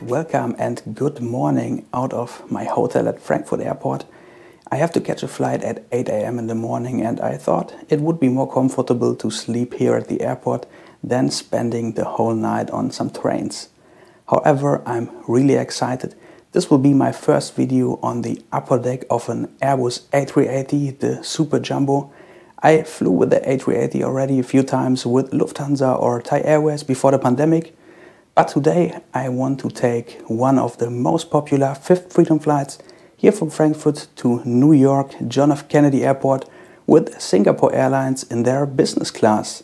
welcome and good morning out of my hotel at Frankfurt Airport. I have to catch a flight at 8 AM in the morning and I thought it would be more comfortable to sleep here at the airport than spending the whole night on some trains. However, I'm really excited. This will be my first video on the upper deck of an Airbus A380, the Super Jumbo. I flew with the A380 already a few times with Lufthansa or Thai Airways before the pandemic. But today I want to take one of the most popular Fifth Freedom flights here from Frankfurt to New York John F. Kennedy Airport with Singapore Airlines in their business class.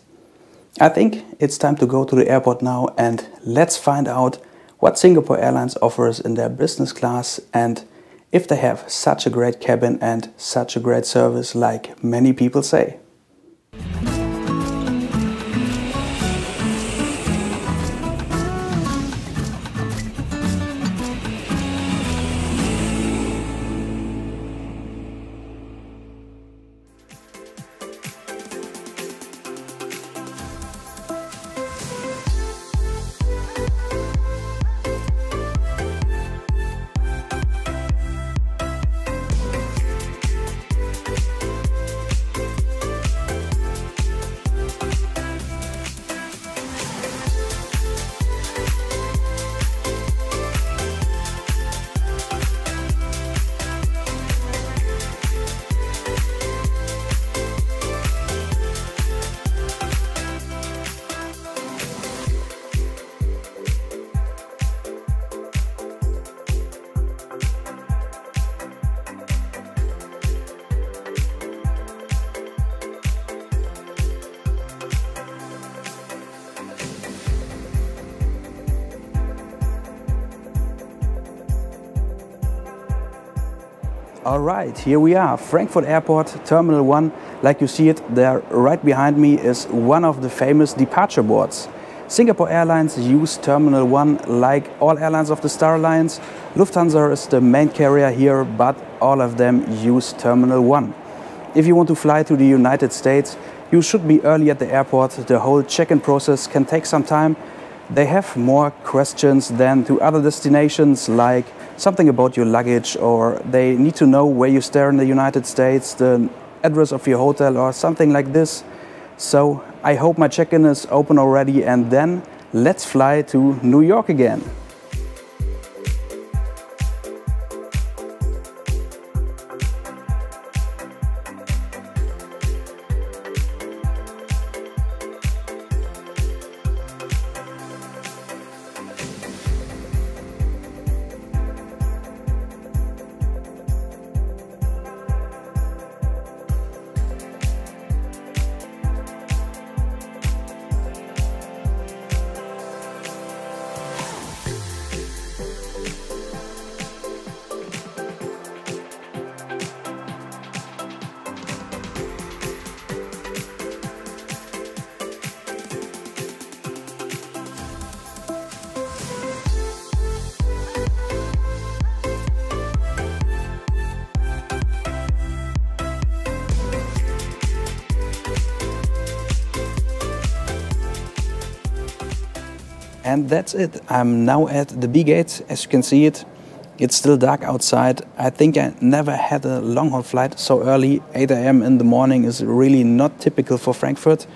I think it's time to go to the airport now and let's find out what Singapore Airlines offers in their business class and if they have such a great cabin and such a great service like many people say. Alright, here we are, Frankfurt Airport, Terminal 1. Like you see it there right behind me is one of the famous departure boards. Singapore Airlines use Terminal 1 like all airlines of the Star Alliance. Lufthansa is the main carrier here, but all of them use Terminal 1. If you want to fly to the United States, you should be early at the airport. The whole check-in process can take some time. They have more questions than to other destinations, like something about your luggage, or they need to know where you stay in the United States, the address of your hotel or something like this. So I hope my check-in is open already and then let's fly to New York again. And that's it. I'm now at the B gate. As you can see it's still dark outside. I think I never had a long haul flight so early. 8 AM in the morning is really not typical for Frankfurt.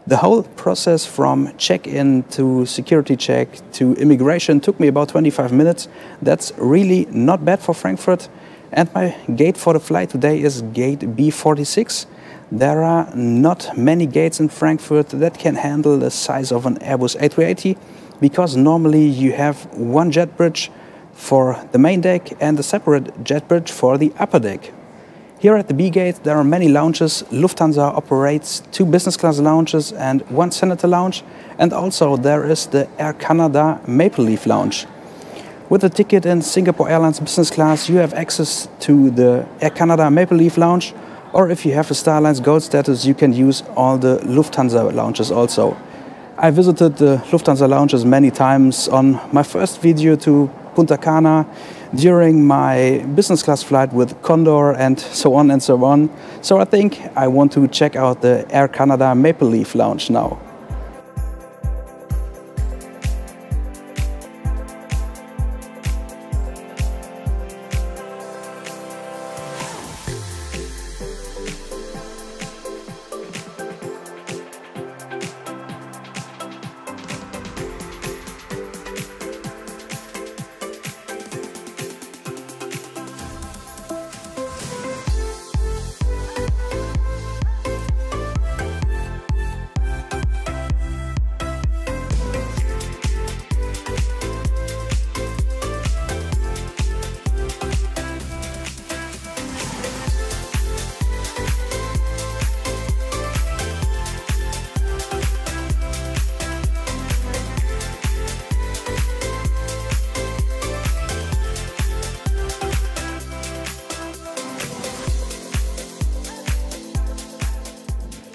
The whole process from check-in to security check to immigration took me about 25 minutes. That's really not bad for Frankfurt. And my gate for the flight today is gate B46. There are not many gates in Frankfurt that can handle the size of an Airbus A380 because normally you have one jet bridge for the main deck and a separate jet bridge for the upper deck. Here at the B gate there are many lounges. Lufthansa operates 2 business class lounges and 1 senator lounge, and also there is the Air Canada Maple Leaf lounge. With a ticket in Singapore Airlines business class you have access to the Air Canada Maple Leaf lounge, or if you have a Star Alliance Gold status, you can use all the Lufthansa lounges also. I visited the Lufthansa lounges many times on my first video to Punta Cana, during my business class flight with Condor and so on and so on. So I think I want to check out the Air Canada Maple Leaf lounge now.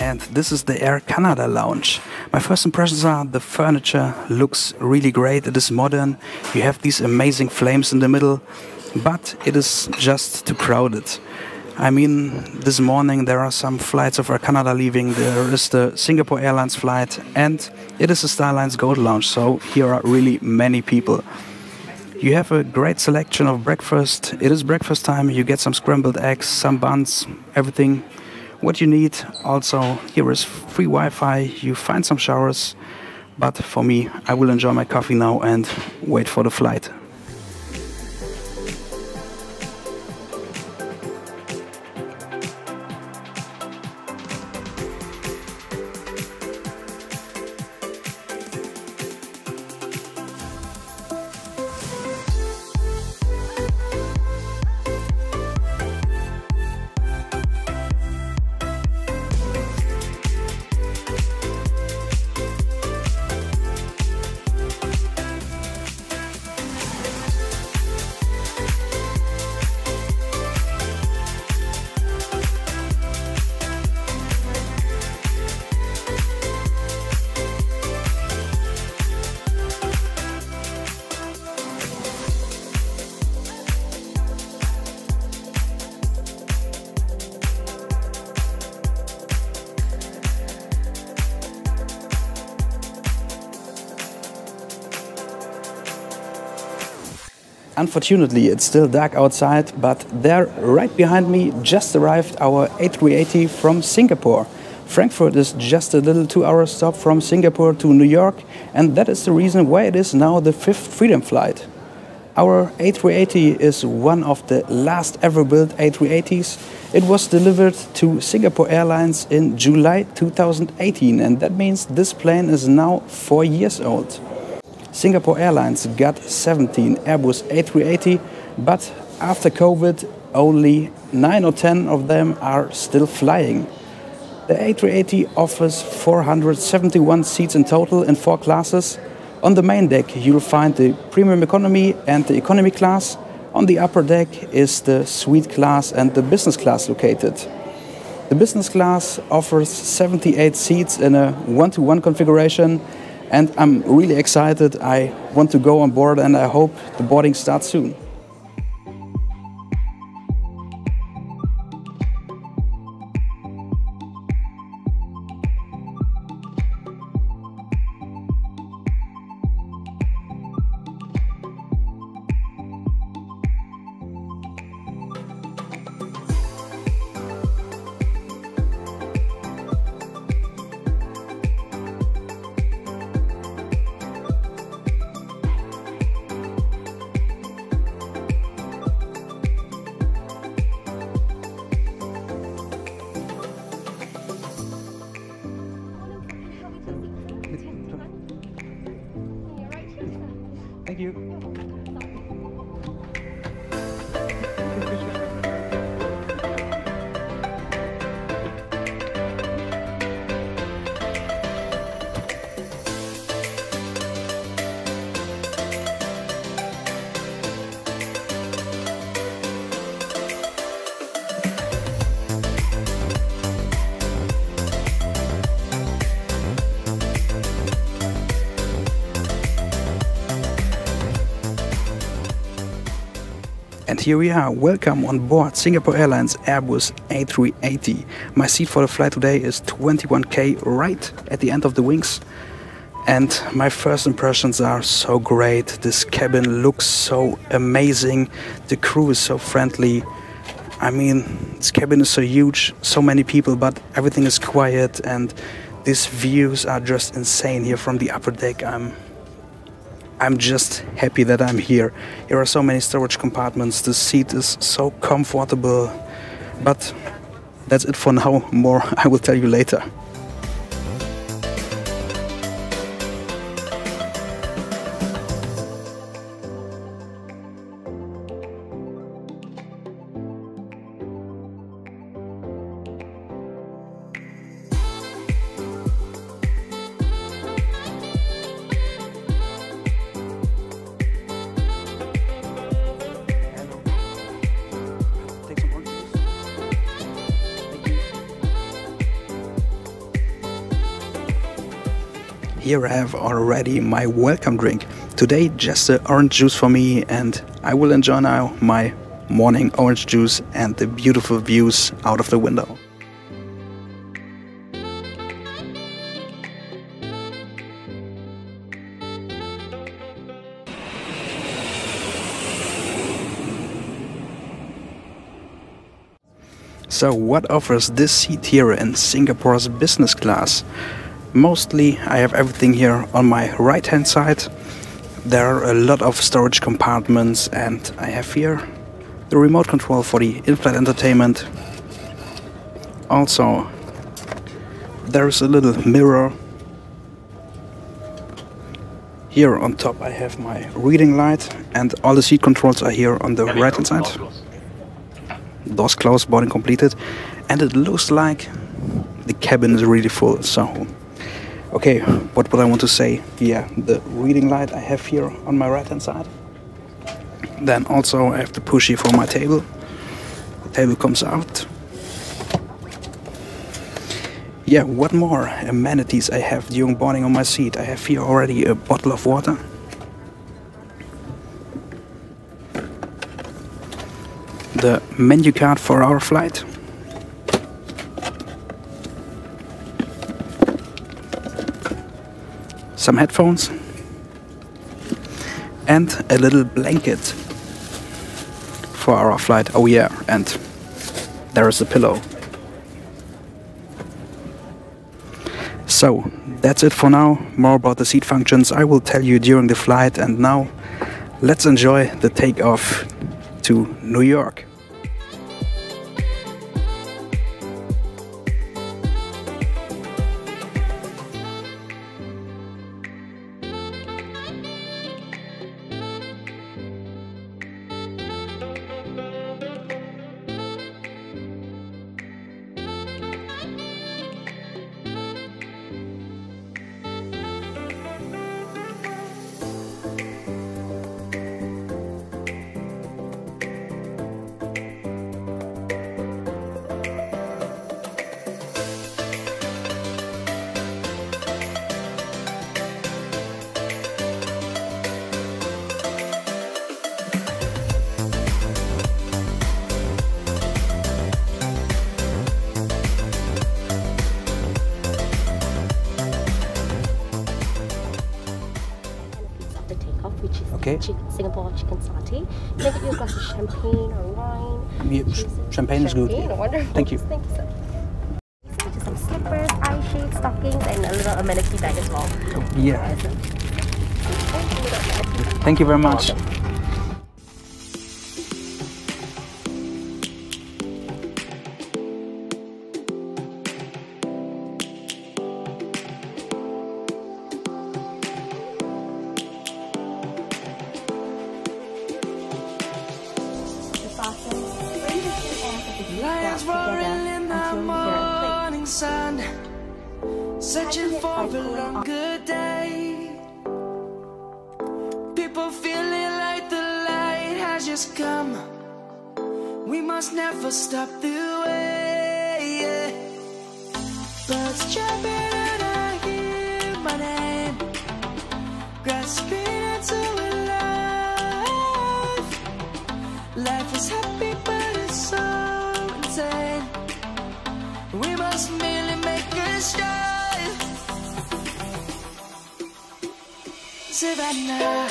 and this is the Air Canada lounge. My first impressions are the furniture looks really great. It is modern. You have these amazing flames in the middle, but it is just too crowded. I mean, this morning there are some flights of Air Canada leaving. There is the Singapore Airlines flight, and it is the Starlines Gold Lounge, so here are really many people. You have a great selection of breakfast. It is breakfast time. You get some scrambled eggs, some buns, everything what you need. Also, here is free Wi-Fi. You find some showers. But for me, I will enjoy my coffee now and wait for the flight. Unfortunately, it's still dark outside, but there, right behind me, just arrived our A380 from Singapore. Frankfurt is just a little 2-hour stop from Singapore to New York, and that is the reason why it is now the 5th Freedom flight. Our A380 is one of the last ever built A380s. It was delivered to Singapore Airlines in July 2018, and that means this plane is now 4 years old. Singapore Airlines got 17 Airbus A380, but after COVID, only 9 or 10 of them are still flying. The A380 offers 471 seats in total in 4 classes. On the main deck, you'll find the Premium Economy and the Economy class. On the upper deck is the Suite class and the Business class located. The Business class offers 78 seats in a 1-to-1 configuration. And I'm really excited. I want to go on board and I hope the boarding starts soon. Thank you. And here we are, welcome on board Singapore Airlines Airbus A380. My seat for the flight today is 21K, right at the end of the wings. And my first impressions are so great. This cabin looks so amazing. The crew is so friendly. I mean, this cabin is so huge, so many people, but everything is quiet and these views are just insane here from the upper deck. I'm just happy that I'm here. Here are so many storage compartments. The seat is so comfortable. But that's it for now. More I will tell you later. here I have already my welcome drink. Today just the orange juice for me, and I will enjoy now my morning orange juice and the beautiful views out of the window. So what offers this seat here in Singapore's business class? Mostly I have everything here on my right hand side. There are a lot of storage compartments, and I have here the remote control for the Inflight Entertainment. Also there's a little mirror. Here on top I have my reading light, and all the seat controls are here on the right hand side. Doors closed, boarding completed, and it looks like the cabin is really full. So okay, what would I want to say? Yeah, the reading light I have here on my right hand side. Then also I have the pushy for my table. The table comes out. Yeah, what more amenities I have during boarding on my seat? I have here already a bottle of water. The menu card for our flight. Some headphones. And a little blanket for our flight. Oh yeah, and there is a pillow. So that's it for now. More about the seat functions I will tell you during the flight, and now let's enjoy the takeoff to New York. Okay. Singapore chicken satay. You can get you a glass of champagne or wine. Yeah, champagne is good. Yeah. Wonderful. Thank you. Thank you, sir. Just some slippers, eye shades, stockings, and a little amenity bag as well. Yeah. Thank you very much. Lions roaring in the morning sun, searching for a longer day. People feeling like the light has just come. We must never stop the way. Birds jumping and I hear my name, grasping into a life. Life is happy but it's so insane. We must merely make a start. Savannah,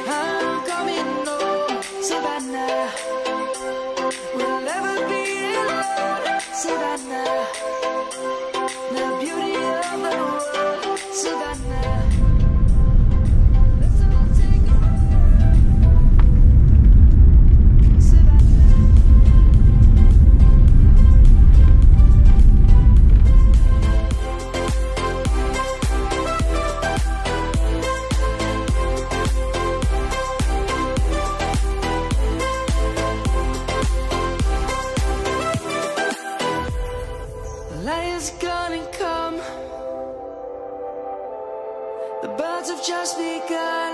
I'm coming home. Savannah, we'll never be alone. Savannah, the beauty of the world. Savannah. Lions gonna come. The birds have just begun.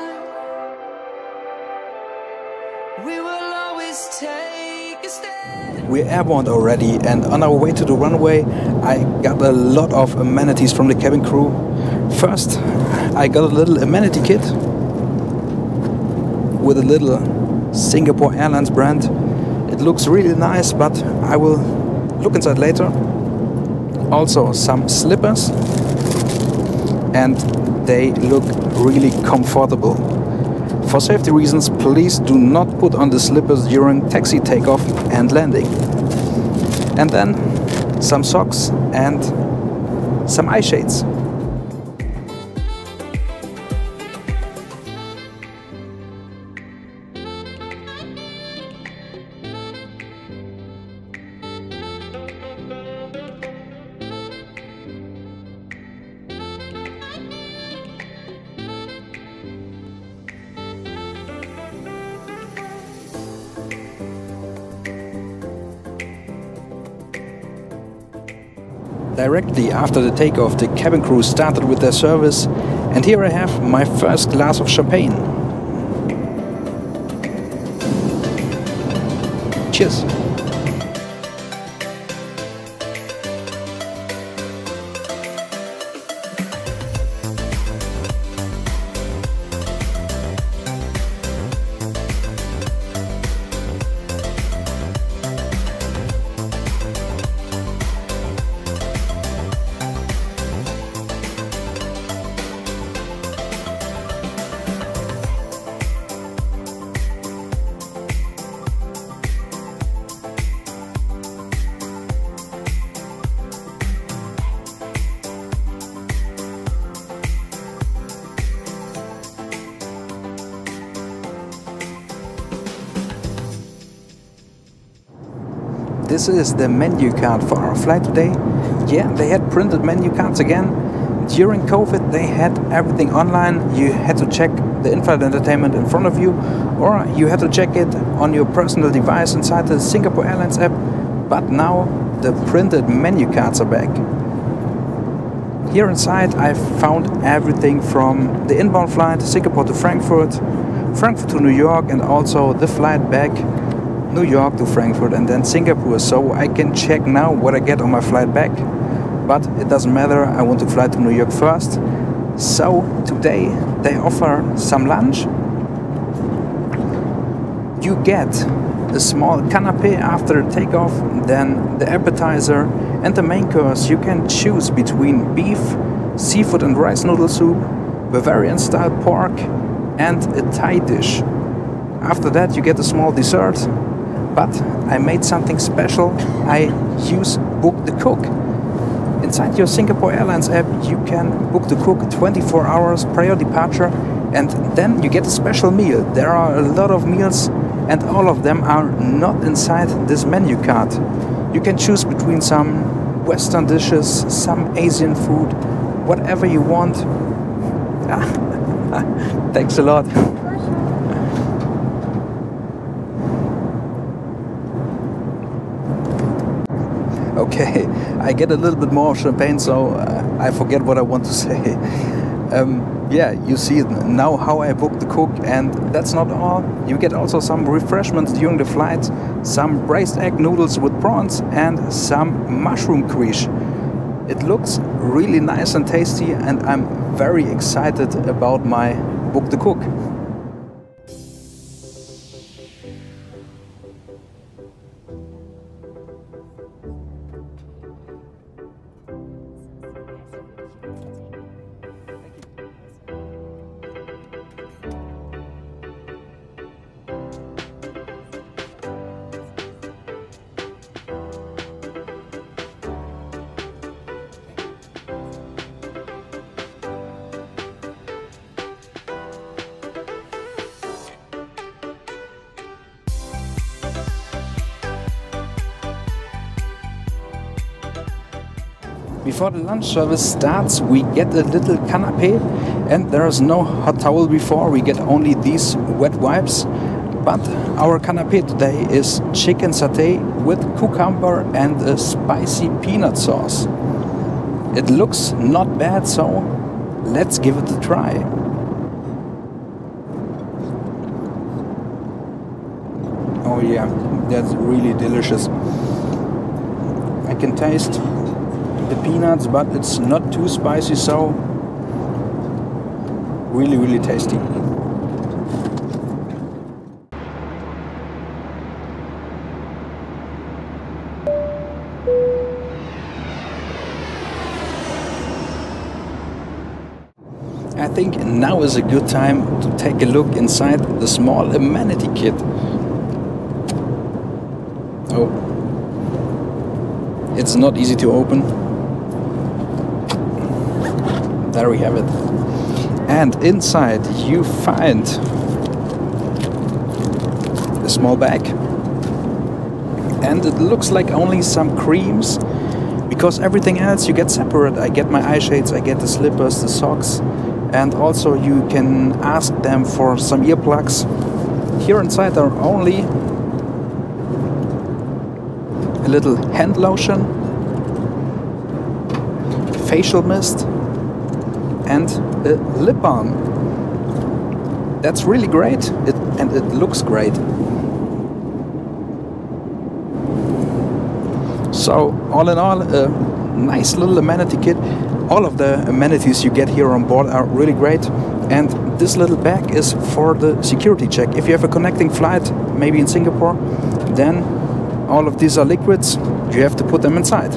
We will always take a stand. We're airborne already, and on our way to the runway I got a lot of amenities from the cabin crew. First, I got a little Amenity Kit with a little Singapore Airlines brand. It looks really nice, but I will look inside later. Also some slippers, and they look really comfortable. For safety reasons, please do not put on the slippers during taxi takeoff and landing. And then some socks and some eye shades. Directly after the takeoff, the cabin crew started with their service, and here I have my first glass of champagne. Cheers! This is the menu card for our flight today. Yeah, they had printed menu cards again. During COVID they had everything online. You had to check the Inflight Entertainment in front of you, or you had to check it on your personal device inside the Singapore Airlines app. But now the printed menu cards are back. Here inside I found everything from the inbound flight, Singapore to Frankfurt, Frankfurt to New York, and also the flight back, New York to Frankfurt and then Singapore, so I can check now what I get on my flight back. But it doesn't matter, I want to fly to New York first. So today they offer some lunch. You get a small canape after takeoff, then the appetizer and the main course. You can choose between beef, seafood and rice noodle soup, Bavarian style pork and a Thai dish. After that you get a small dessert. But I made something special. I use Book the Cook. Inside your Singapore Airlines app you can book the cook 24 hours prior departure, and then you get a special meal. There are a lot of meals and all of them are not inside this menu card. You can choose between some Western dishes, some Asian food, whatever you want. Thanks a lot. Okay, I get a little bit more of champagne, so I forget what I want to say. Yeah, you see it now how I booked the cook, and that's not all. You get also some refreshments during the flight, some braised egg noodles with prawns and some mushroom quiche. It looks really nice and tasty, and I'm very excited about my Book the Cook. Before the lunch service starts, we get a little canape, and there is no hot towel before. We get only these wet wipes. But our canape today is chicken satay with cucumber and a spicy peanut sauce. It looks not bad, so let's give it a try. Oh yeah, that's really delicious. I can taste the peanuts, but it's not too spicy, so really, really tasty. I think now is a good time to take a look inside the small amenity kit. Oh, it's not easy to open. There we have it. And inside you find a small bag. And it looks like only some creams, because everything else you get separate. I get my eye shades, I get the slippers, the socks, and also you can ask them for some earplugs. Here inside are only a little hand lotion, facial mist, and a lip balm. That's really great, and it looks great. So all in all, a nice little amenity kit. All of the amenities you get here on board are really great, and this little bag is for the security check. If you have a connecting flight, maybe in Singapore, then all of these are liquids, you have to put them inside.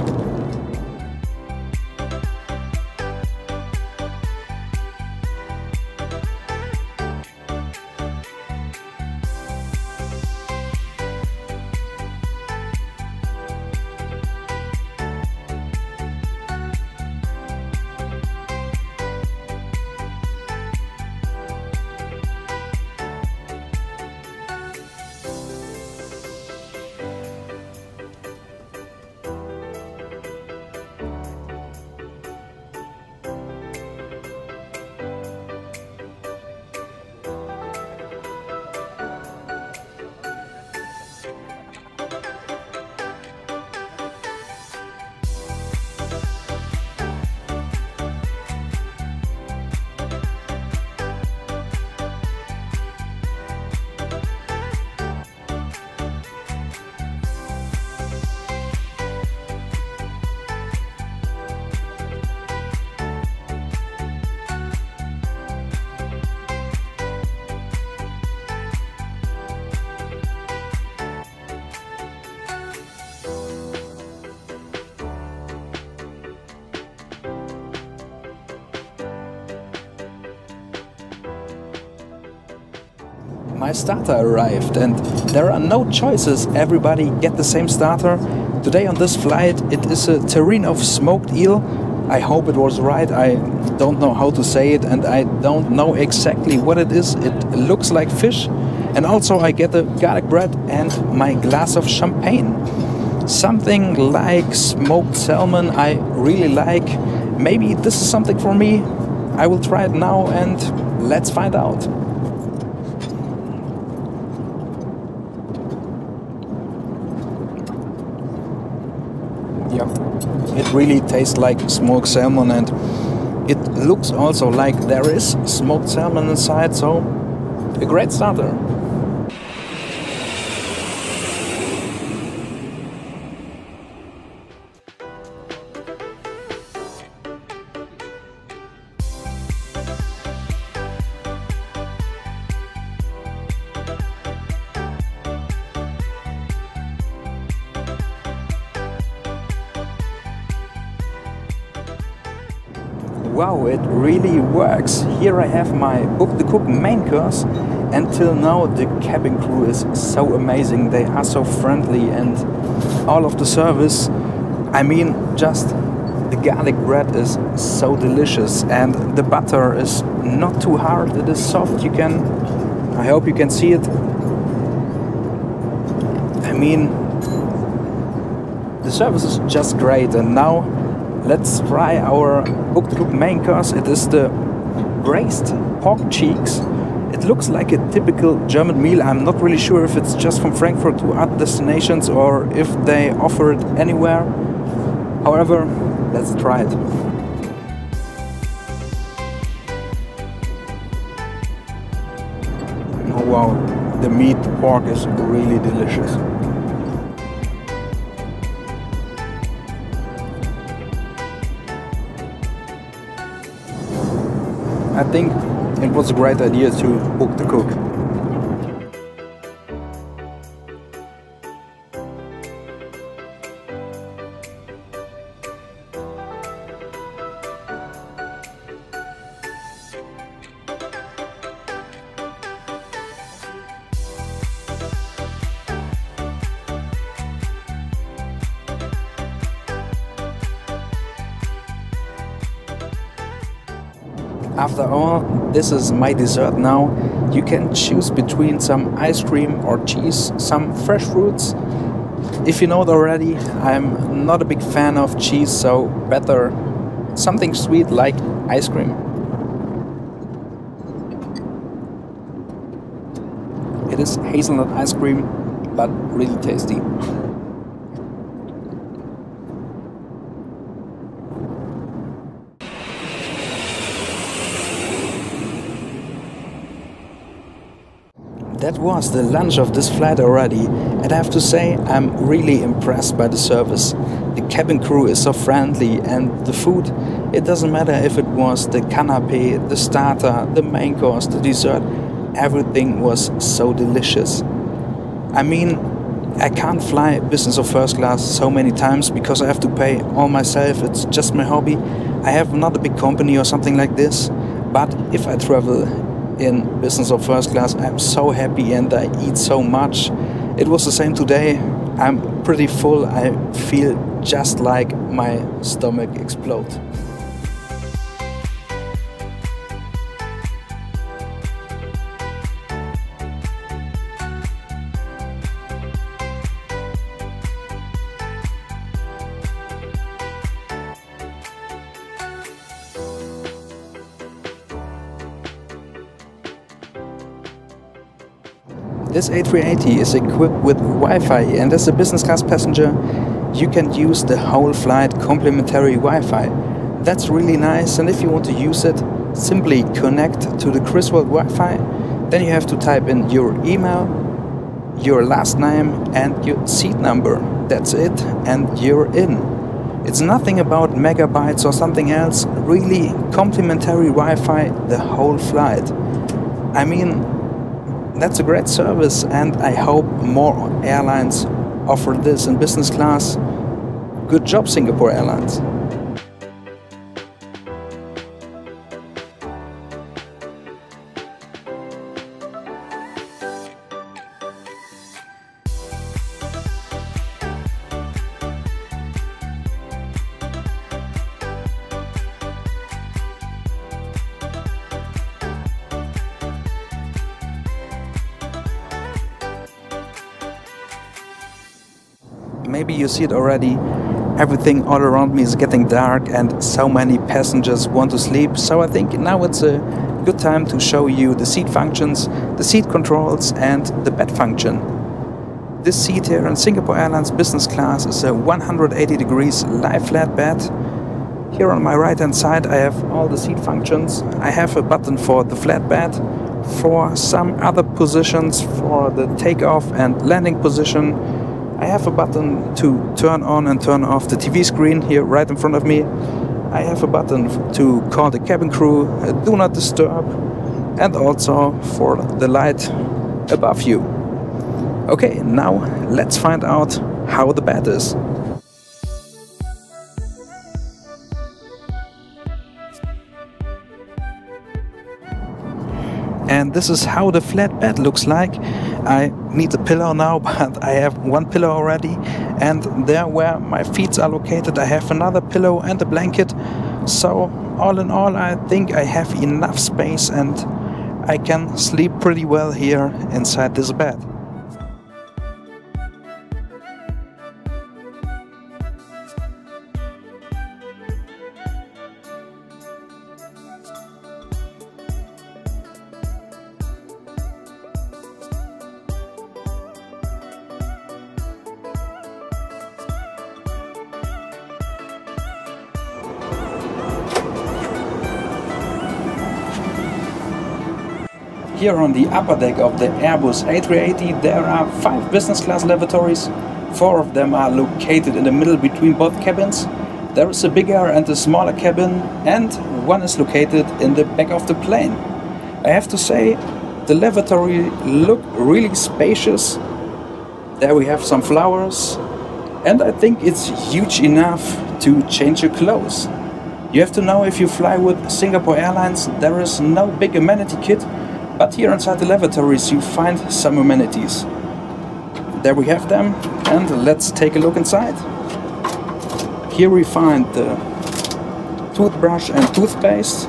My starter arrived, and there are no choices. Everybody get the same starter. Today on this flight it is a terrine of smoked eel. I hope it was right. I don't know how to say it, and I don't know exactly what it is. It looks like fish. And also I get the garlic bread and my glass of champagne. Something like smoked salmon I really like. Maybe this is something for me. I will try it now and let's find out. Yeah, it really tastes like smoked salmon, and it looks also like there is smoked salmon inside, so a great starter. Wow, it really works. Here I have my Book the Cook main course. Until now the cabin crew is so amazing. They are so friendly, and all of the service. I mean, just the garlic bread is so delicious, and the butter is not too hard. It is soft. I hope you can see it. I mean, the service is just great. And now let's try our Book the Cook main course. It is the braised pork cheeks. It looks like a typical German meal. I'm not really sure if it's just from Frankfurt to other destinations or if they offer it anywhere. However, let's try it. Oh wow, the meat pork is really delicious. I think it was a great idea to book the cook. After all, this is my dessert now. You can choose between some ice cream or cheese, some fresh fruits. If you know it already, I'm not a big fan of cheese, so better something sweet like ice cream. It is hazelnut ice cream, but really tasty. That was the lunch of this flight already, and I have to say I'm really impressed by the service. The cabin crew is so friendly, and the food, it doesn't matter if it was the Canape, the starter, the main course, the dessert, everything was so delicious. I mean, I can't fly business or first class so many times because I have to pay all myself, it's just my hobby. I have not a big company or something like this, but if I travel in business or first class, I'm so happy and I eat so much. It was the same today. I'm pretty full. I feel just like my stomach explode. This A380 is equipped with Wi-Fi, and as a business class passenger you can use the whole flight complimentary Wi-Fi. That's really nice, and if you want to use it, simply connect to the Griswold Wi-Fi. Then you have to type in your email, your last name and your seat number. That's it, and you're in. It's nothing about megabytes or something else, really complimentary Wi-Fi the whole flight. I mean, that's a great service, and I hope more airlines offer this in business class. Good job, Singapore Airlines. Maybe you see it already, everything all around me is getting dark and so many passengers want to sleep, so I think now it's a good time to show you the seat functions, the seat controls and the bed function. This seat here in Singapore Airlines business class is a 180 degrees lie flat bed. Here on my right hand side I have all the seat functions. I have a button for the flat bed, for some other positions, for the takeoff and landing position. I have a button to turn on and turn off the TV screen here right in front of me. I have a button to call the cabin crew, do not disturb, and also for the light above you. Okay, now let's find out how the bed is. And this is how the flat bed looks like. I need a pillow now, but I have one pillow already. And there where my feet are located, I have another pillow and a blanket. So all in all, I think I have enough space and I can sleep pretty well here inside this bed. Here on the upper deck of the Airbus A380 there are 5 business class lavatories. 4 of them are located in the middle between both cabins. There is a bigger and a smaller cabin, and one is located in the back of the plane. I have to say, the lavatory look really spacious. There we have some flowers, and I think it's huge enough to change your clothes. You have to know, if you fly with Singapore Airlines, there is no big amenity kit, but here inside the lavatories you find some amenities. There we have them, and let's take a look inside. Here we find the toothbrush and toothpaste,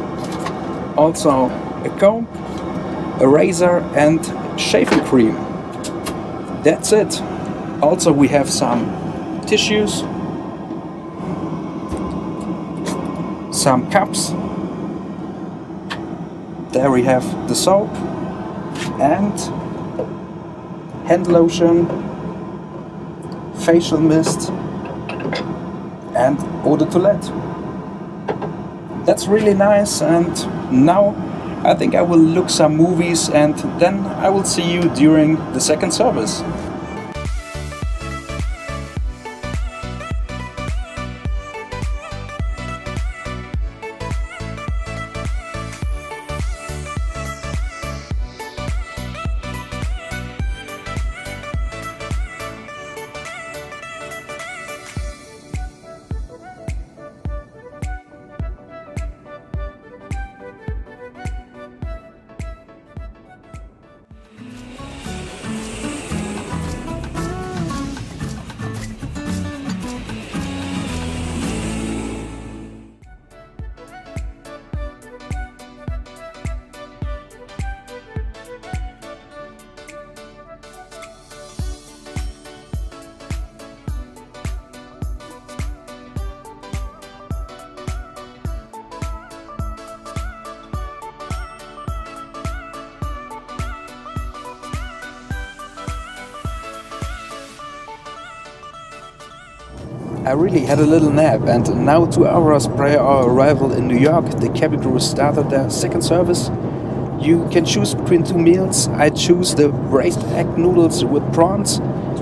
also a comb, a razor and shaving cream. That's it. Also we have some tissues, some cups. There we have the soap and hand lotion, facial mist and eau de toilette. That's really nice, and now I think I will look some movies, and then I will see you during the second service. I really had a little nap, and now 2 hours prior our arrival in New York, the cabin crew started their second service. You can choose between two meals. I choose the braised egg noodles with prawns,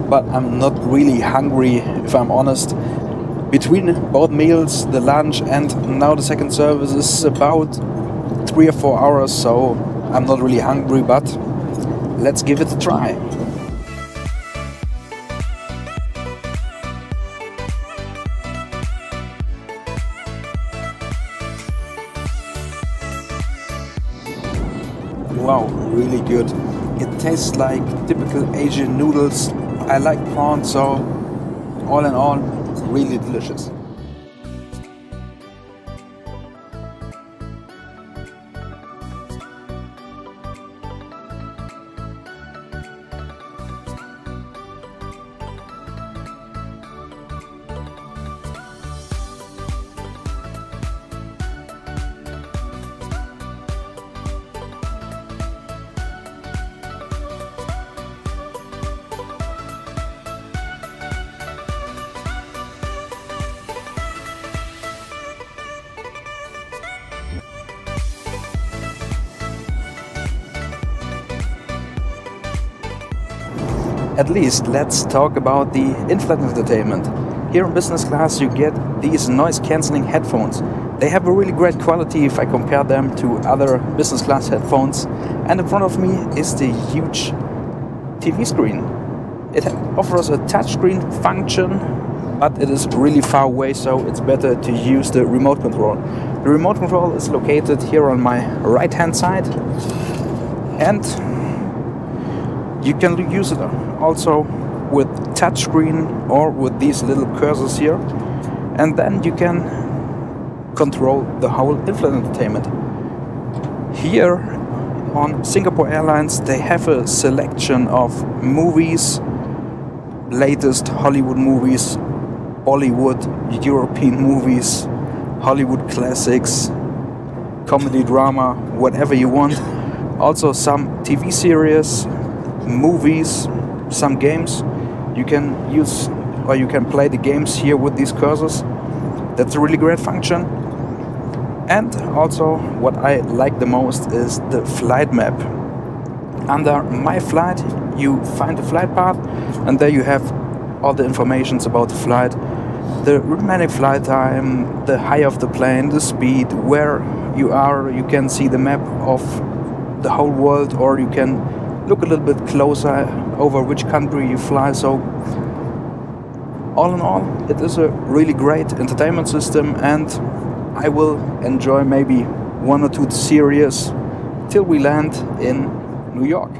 but I'm not really hungry, if I'm honest. Between both meals, the lunch and now the second service is about 3 or 4 hours, so I'm not really hungry, but let's give it a try. Wow, really good. It tastes like typical Asian noodles. I like prawns, so all in all, really delicious. At least let's talk about the Inflight Entertainment. Here in business class you get these noise cancelling headphones. They have a really great quality if I compare them to other business class headphones. And in front of me is the huge TV screen. It offers a touchscreen function, but it is really far away, so it's better to use the remote control. The remote control is located here on my right hand side, and you can use it also with touchscreen or with these little cursors here, and then you can control the whole Inflight Entertainment. Here on Singapore Airlines they have a selection of movies, latest Hollywood movies, Bollywood, European movies, Hollywood classics, comedy, drama, whatever you want. Also some TV series, movies, some games. You can use or you can play the games here with these cursors. That's a really great function. And also what I like the most is the flight map. Under my flight you find the flight path, and there you have all the informations about the flight, the remaining flight time, the height of the plane, the speed, where you are. You can see the map of the whole world, or you can look a little bit closer over which country you fly. So all in all, it is a really great entertainment system, and I will enjoy maybe 1 or 2 series till we land in New York.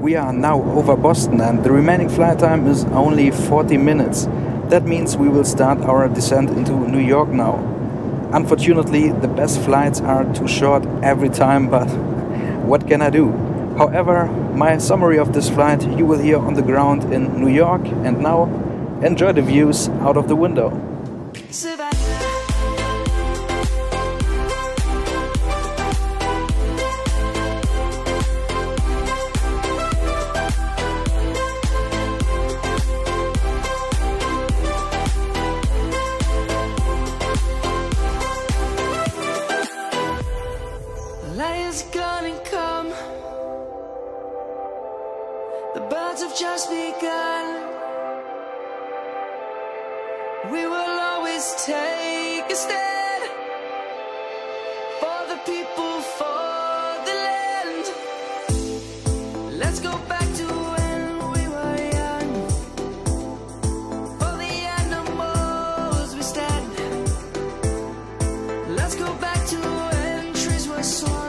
We are now over Boston, and the remaining flight time is only 40 minutes. That means we will start our descent into New York now. Unfortunately, the best flights are too short every time, but what can I do? However, my summary of this flight you will hear on the ground in New York, and now enjoy the views out of the window. Light's gonna come. The birds have just begun. We will always take a stand for the people, for the land. Let's go back to when we were young. For the animals we stand. Let's go back to when trees were swung.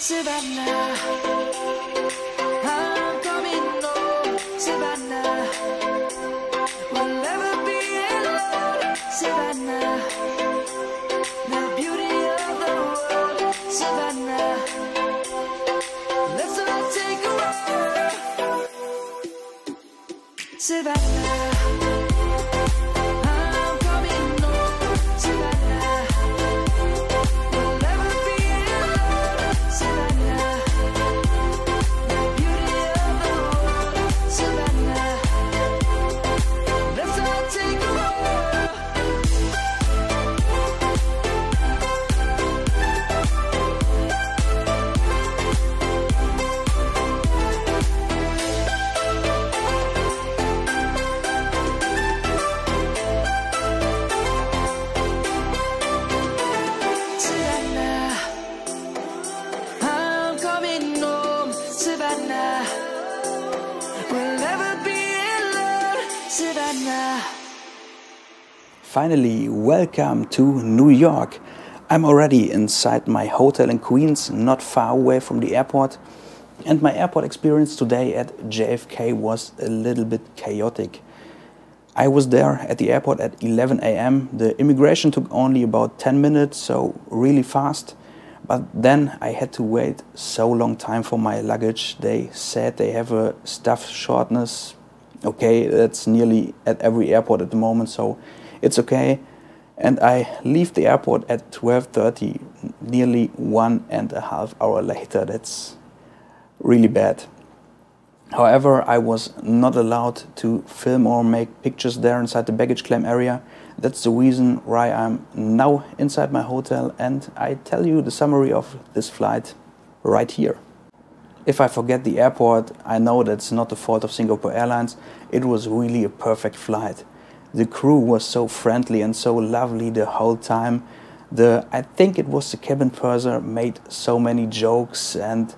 Savannah, I'm coming home. Savannah, we'll never be alone. Savannah, the beauty of the world. Savannah, let's all take a ride. Savannah, I'm coming home. Savannah, we'll never be alone. Savannah, the beauty of the world. Savannah, let's all take a ride. Savannah, I'm coming home. Savannah, we'll never be alone. Savannah. Finally, welcome to New York. I'm already inside my hotel in Queens, not far away from the airport. And my airport experience today at JFK was a little bit chaotic. I was there at the airport at 11 a.m. The immigration took only about 10 minutes, so really fast. But then I had to wait so long time for my luggage. They said they have a staff shortness. Okay, that's nearly at every airport at the moment, so it's okay. And I leave the airport at 12:30, nearly 1.5 hours later. That's really bad. However, I was not allowed to film or make pictures there inside the baggage claim area. That's the reason why I'm now inside my hotel, and I tell you the summary of this flight right here. If I forget the airport, I know that's not the fault of Singapore Airlines. It was really a perfect flight. The crew was so friendly and so lovely the whole time. I think it was the cabin purser made so many jokes, and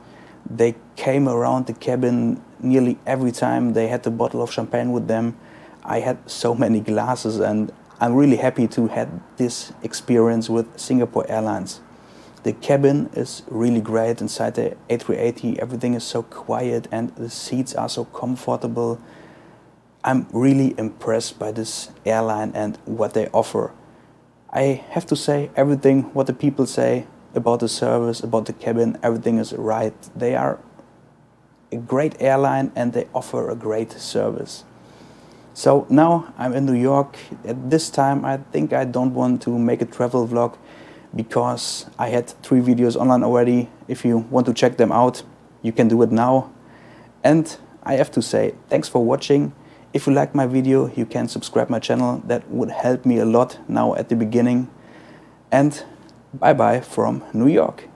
they came around the cabin nearly every time. They had a bottle of champagne with them. I had so many glasses, and I'm really happy to have this experience with Singapore Airlines. The cabin is really great inside the A380. Everything is so quiet and the seats are so comfortable. I'm really impressed by this airline and what they offer. I have to say everything what the people say about the service, about the cabin, everything is right. They are a great airline and they offer a great service. So now I'm in New York. At this time I think I don't want to make a travel vlog because I had 3 videos online already. If you want to check them out, you can do it now. And I have to say thanks for watching. If you like my video, you can subscribe my channel. That would help me a lot now at the beginning. And bye bye from New York.